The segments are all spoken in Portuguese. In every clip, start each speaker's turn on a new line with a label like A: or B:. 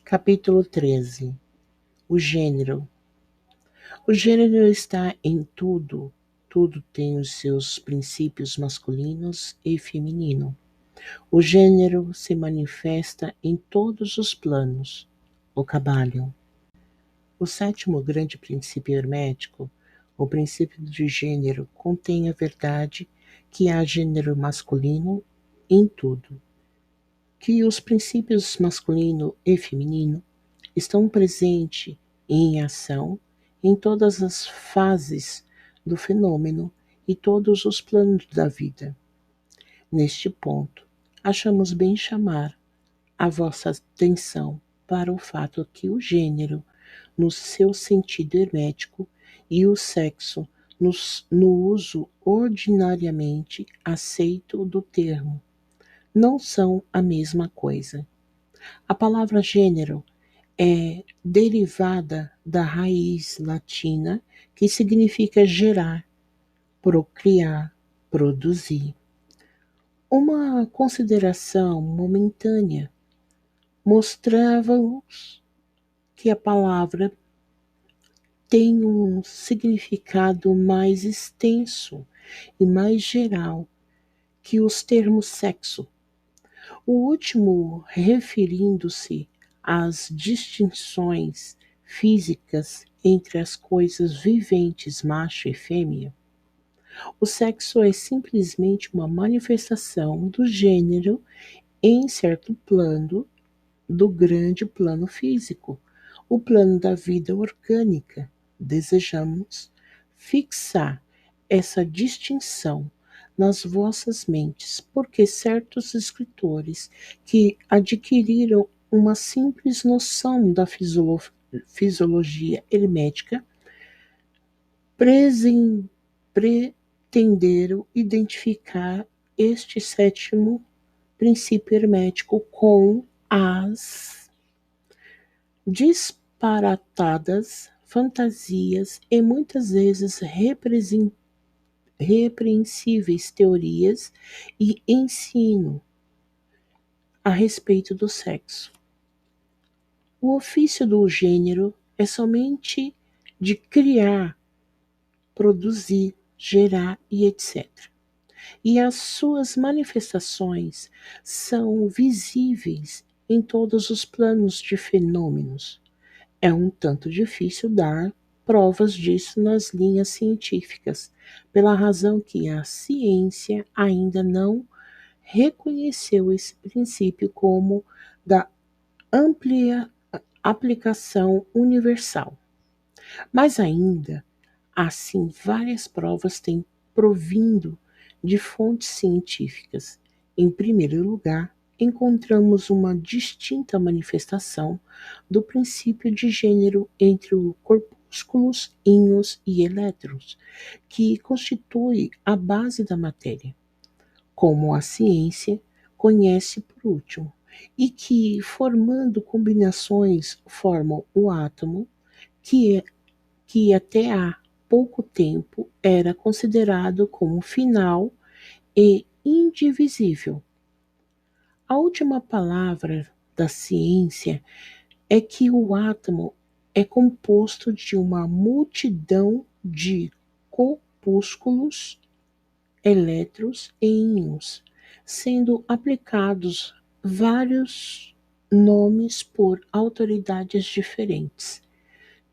A: Capítulo 13. O gênero. O gênero está em tudo. Tudo tem os seus princípios masculinos e feminino. O gênero se manifesta em todos os planos. O Kybalion. O sétimo grande princípio hermético, o princípio de gênero, contém a verdade que há gênero masculino em tudo, que os princípios masculino e feminino estão presentes em ação em todas as fases do fenômeno e todos os planos da vida. Neste ponto, achamos bem chamar a vossa atenção para o fato que o gênero, no seu sentido hermético, e o sexo, no uso ordinariamente aceito do termo, não são a mesma coisa. A palavra gênero é derivada da raiz latina que significa gerar, procriar, produzir. Uma consideração momentânea mostrava-nos que a palavra tem um significado mais extenso e mais geral que os termos sexo. O último referindo-se às distinções físicas entre as coisas viventes macho e fêmea. O sexo é simplesmente uma manifestação do gênero em certo plano do grande plano físico, o plano da vida orgânica. Desejamos fixar essa distinção nas vossas mentes, porque certos escritores que adquiriram uma simples noção da fisiologia hermética pretenderam identificar este sétimo princípio hermético com as disparatadas fantasias e muitas vezes repreensíveis teorias e ensino a respeito do sexo. O ofício do gênero é somente de criar, produzir, gerar e etc. E as suas manifestações são visíveis em todos os planos de fenômenos. É um tanto difícil dar provas disso nas linhas científicas, pela razão que a ciência ainda não reconheceu esse princípio como da ampla aplicação universal. Mas ainda assim várias provas têm provindo de fontes científicas. Em primeiro lugar, encontramos uma distinta manifestação do princípio de gênero entre os corpúsculos, íons e elétrons, que constitui a base da matéria, como a ciência conhece por último, e que, formando combinações, formam o átomo, que até há pouco tempo era considerado como final e indivisível. A última palavra da ciência é que o átomo é composto de uma multidão de corpúsculos, elétrons e íons, sendo aplicados vários nomes por autoridades diferentes,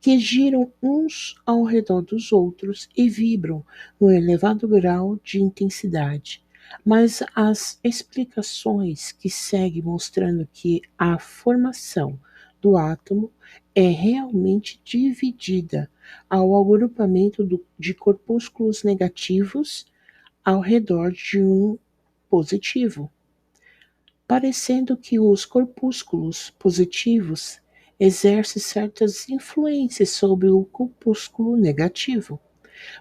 A: que giram uns ao redor dos outros e vibram num elevado grau de intensidade. Mas as explicações que seguem mostrando que a formação do átomo é realmente dividida ao agrupamento de corpúsculos negativos ao redor de um positivo, parecendo que os corpúsculos positivos exercem certas influências sobre o corpúsculo negativo,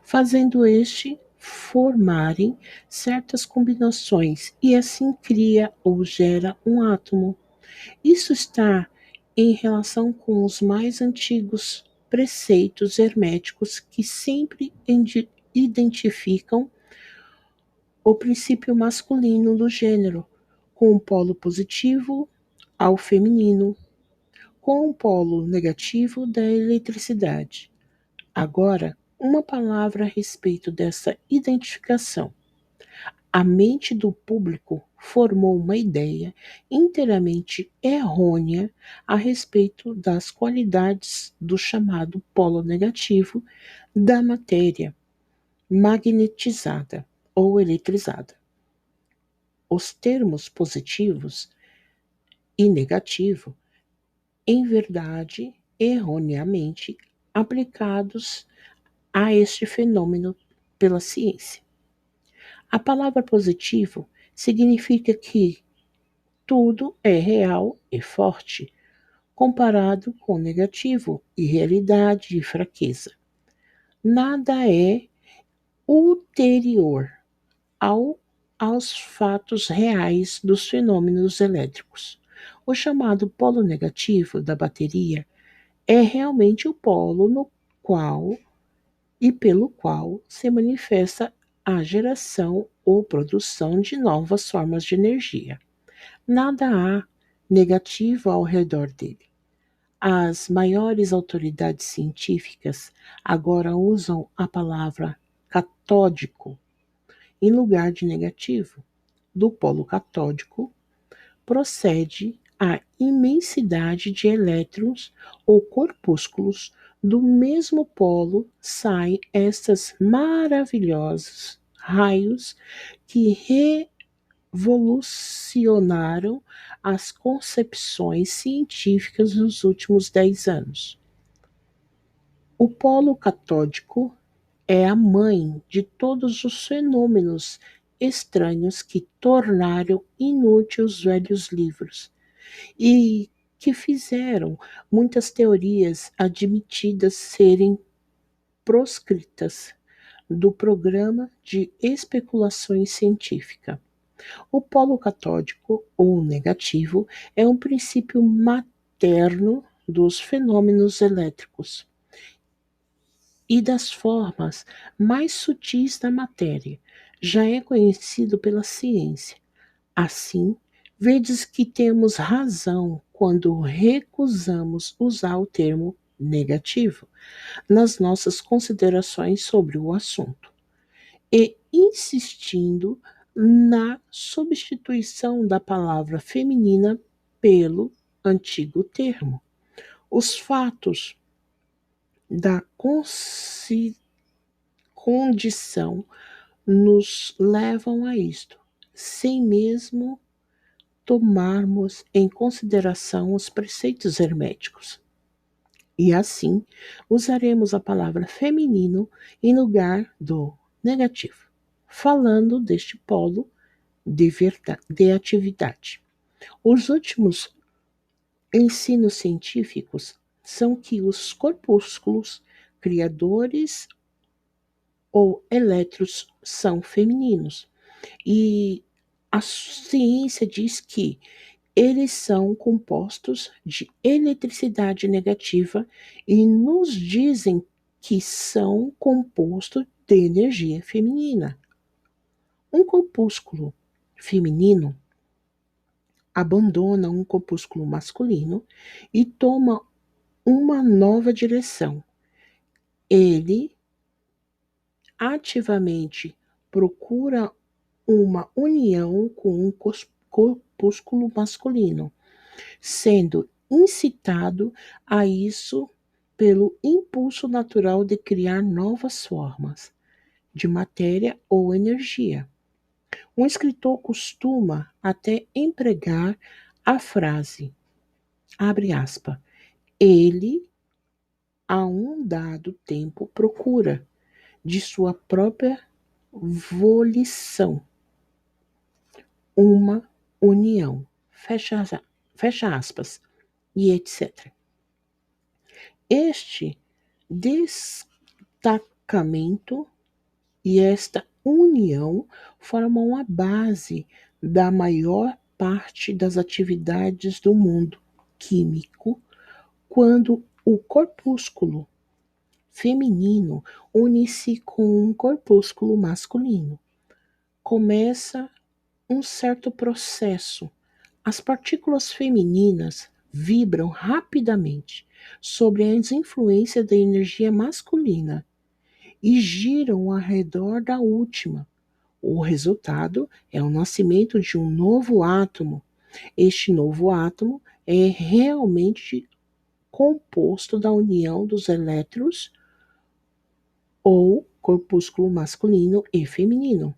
A: fazendo este formarem certas combinações e assim cria ou gera um átomo. Isso está em relação com os mais antigos preceitos herméticos que sempre identificam o princípio masculino do gênero com o polo positivo ao feminino, com o polo negativo da eletricidade. Agora, uma palavra a respeito dessa identificação. A mente do público formou uma ideia inteiramente errônea a respeito das qualidades do chamado polo negativo da matéria magnetizada ou eletrizada. Os termos positivos e negativo, em verdade, erroneamente aplicados a este fenômeno pela ciência. A palavra positivo significa que tudo é real e forte, comparado com negativo, irrealidade e fraqueza. Nada é ulterior aos fatos reais dos fenômenos elétricos. O chamado polo negativo da bateria é realmente o polo no qual e pelo qual se manifesta a geração ou produção de novas formas de energia. Nada há negativo ao redor dele. As maiores autoridades científicas agora usam a palavra catódico em lugar de negativo. Do polo catódico procede a imensidade de elétrons ou corpúsculos. Do mesmo polo saem estes maravilhosos raios que revolucionaram as concepções científicas nos últimos 10 anos. O polo catódico é a mãe de todos os fenômenos estranhos que tornaram inúteis os velhos livros e que fizeram muitas teorias admitidas serem proscritas do programa de especulações científica. O polo catódico, ou negativo, é um princípio materno dos fenômenos elétricos e das formas mais sutis da matéria. Já é conhecido pela ciência. Assim, vedes que temos razão quando recusamos usar o termo negativo nas nossas considerações sobre o assunto e insistindo na substituição da palavra feminina pelo antigo termo. Os fatos da condição nos levam a isto, sem mesmo tomarmos em consideração os preceitos herméticos. E assim, usaremos a palavra feminino em lugar do negativo, falando deste polo de atividade. Os últimos ensinos científicos são que os corpúsculos criadores ou elétrons são femininos. E a ciência diz que eles são compostos de eletricidade negativa e nos dizem que são compostos de energia feminina. Um corpúsculo feminino abandona um corpúsculo masculino e toma uma nova direção. Ele ativamente procura uma união com um corpúsculo masculino, sendo incitado a isso pelo impulso natural de criar novas formas de matéria ou energia. Um escritor costuma até empregar a frase, abre aspas, ele a um dado tempo procura, de sua própria volição, uma união, fecha aspas, e etc. Este destacamento e esta união formam a base da maior parte das atividades do mundo químico, quando o corpúsculo feminino une-se com um corpúsculo masculino. Começa um certo processo. As partículas femininas vibram rapidamente sobre as influências da energia masculina e giram ao redor da última. O resultado é o nascimento de um novo átomo. Este novo átomo é realmente composto da união dos elétrons ou corpúsculo masculino e feminino.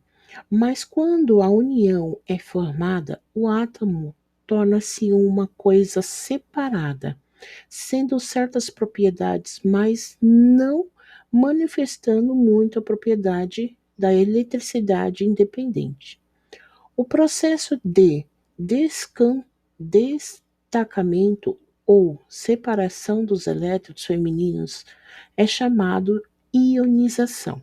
A: Mas quando a união é formada, o átomo torna-se uma coisa separada, sendo certas propriedades, mas não manifestando muito a propriedade da eletricidade independente. O processo de destacamento ou separação dos elétrons femininos é chamado ionização.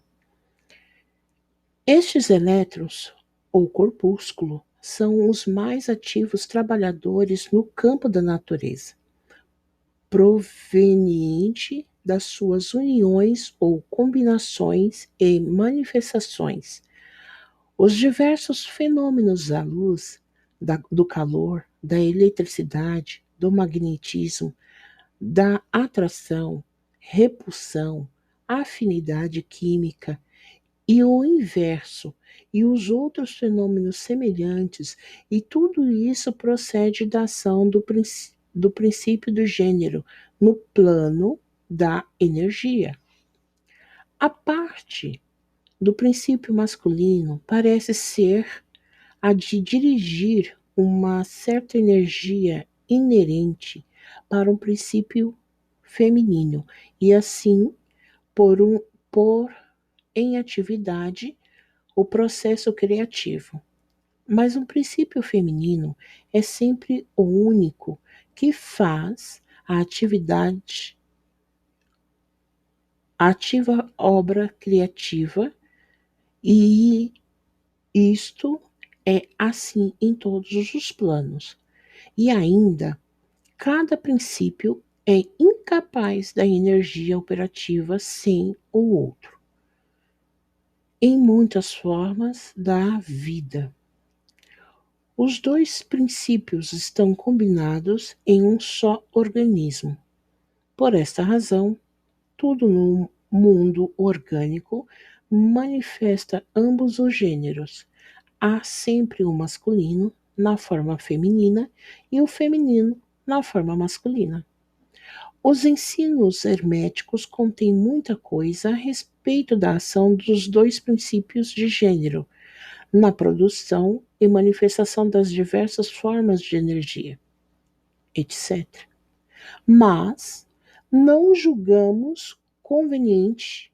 A: Estes elétrons, ou corpúsculo, são os mais ativos trabalhadores no campo da natureza, proveniente das suas uniões ou combinações e manifestações. Os diversos fenômenos da luz, do calor, da eletricidade, do magnetismo, da atração, repulsão, afinidade química e o inverso, e os outros fenômenos semelhantes, e tudo isso procede da ação do princípio do gênero no plano da energia. A parte do princípio masculino parece ser a de dirigir uma certa energia inerente para um princípio feminino e assim pôr em atividade o processo criativo. Mas um princípio feminino é sempre o único que faz a ativa obra criativa, e isto é assim em todos os planos. E ainda, cada princípio é incapaz da energia operativa sem o outro, em muitas formas da vida. Os dois princípios estão combinados em um só organismo. Por esta razão, tudo no mundo orgânico manifesta ambos os gêneros. Há sempre o masculino na forma feminina e o feminino na forma masculina. Os ensinos herméticos contêm muita coisa a respeito da ação dos dois princípios de gênero na produção e manifestação das diversas formas de energia, etc. Mas não julgamos conveniente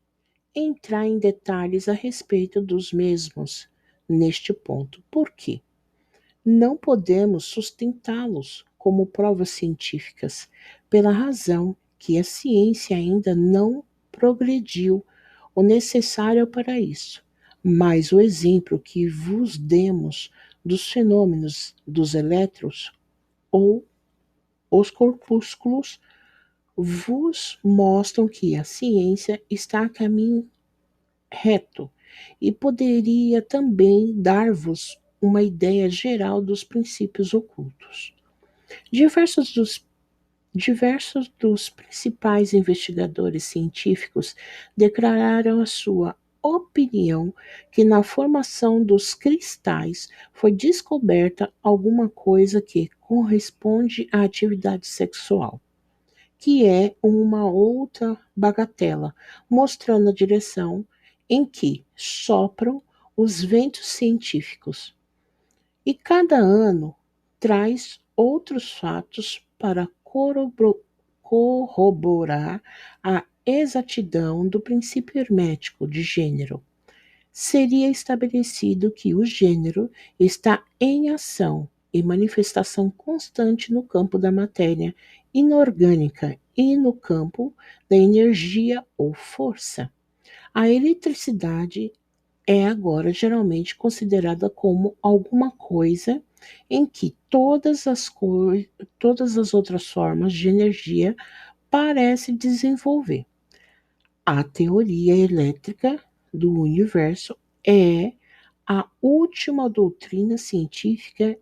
A: entrar em detalhes a respeito dos mesmos neste ponto. Por quê? Não podemos sustentá-los como provas científicas, pela razão que a ciência ainda não progrediu o necessário para isso. Mas o exemplo que vos demos dos fenômenos dos elétrons ou os corpúsculos vos mostram que a ciência está a caminho reto e poderia também dar-vos uma ideia geral dos princípios ocultos. Diversos dos principais investigadores científicos declararam a sua opinião que na formação dos cristais foi descoberta alguma coisa que corresponde à atividade sexual, que é uma outra bagatela, mostrando a direção em que sopram os ventos científicos. E cada ano traz outros fatos para corroborar a exatidão do princípio hermético de gênero. Seria estabelecido que o gênero está em ação e manifestação constante no campo da matéria inorgânica e no campo da energia ou força. A eletricidade é agora geralmente considerada como alguma coisa em que todas as outras formas de energia parecem desenvolver. A teoria elétrica do universo é a última doutrina científica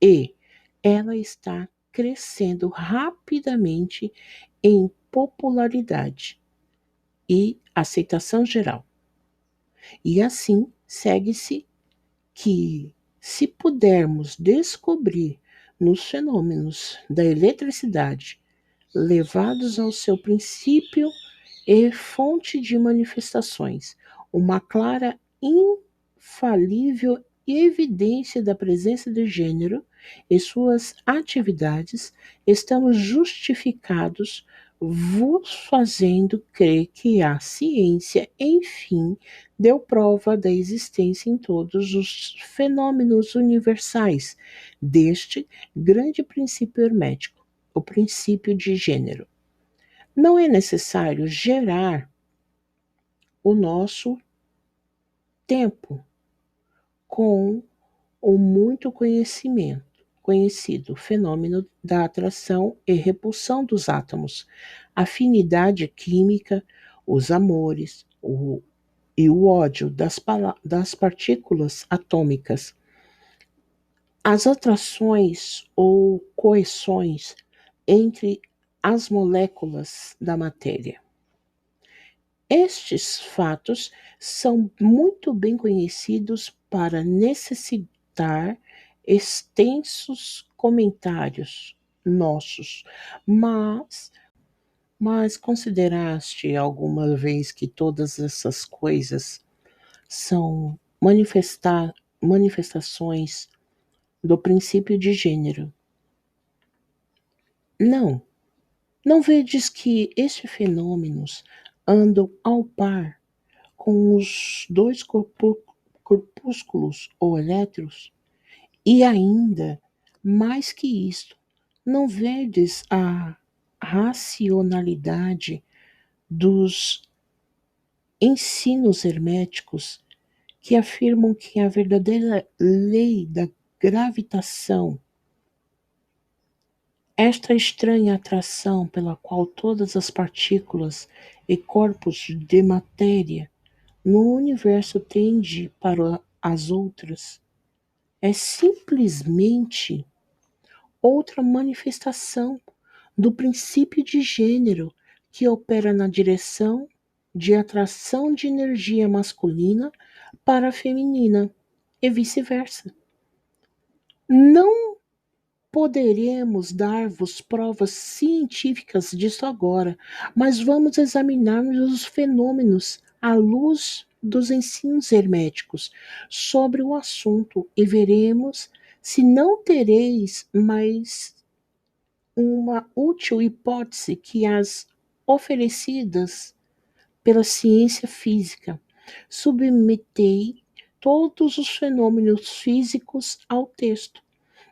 A: e ela está crescendo rapidamente em popularidade e aceitação geral. E assim segue-se que, se pudermos descobrir nos fenômenos da eletricidade, levados ao seu princípio e fonte de manifestações, uma clara, infalível evidência da presença de gênero e suas atividades, estamos justificados vos fazendo crer que a ciência, enfim, deu prova da existência em todos os fenômenos universais deste grande princípio hermético, o princípio de gênero. Não é necessário gerar o nosso tempo com o muito conhecido fenômeno da atração e repulsão dos átomos, afinidade química, os amores e o ódio das partículas atômicas, as atrações ou coerções entre as moléculas da matéria. Estes fatos são muito bem conhecidos para necessitar extensos comentários nossos, mas consideraste alguma vez que todas essas coisas são manifestações do princípio de gênero? Não. Não vedes que estes fenômenos andam ao par com os dois corpúsculos ou elétrons? E ainda mais que isto, não vedes a racionalidade dos ensinos herméticos que afirmam que a verdadeira lei da gravitação, esta estranha atração pela qual todas as partículas e corpos de matéria no universo tendem para as outras, é simplesmente outra manifestação do princípio de gênero que opera na direção de atração de energia masculina para a feminina e vice-versa. Não poderemos dar-vos provas científicas disso agora, mas vamos examinar os fenômenos à luz dos ensinos herméticos sobre o assunto e veremos se não tereis mais uma útil hipótese que as oferecidas pela ciência física. Submetei todos os fenômenos físicos ao texto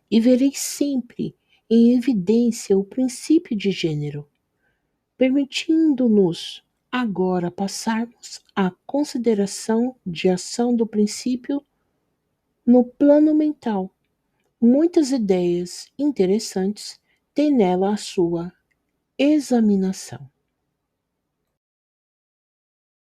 A: e vereis sempre em evidência o princípio de gênero, permitindo-nos agora passarmos à consideração de ação do princípio no plano mental. Muitas ideias interessantes têm nela a sua examinação.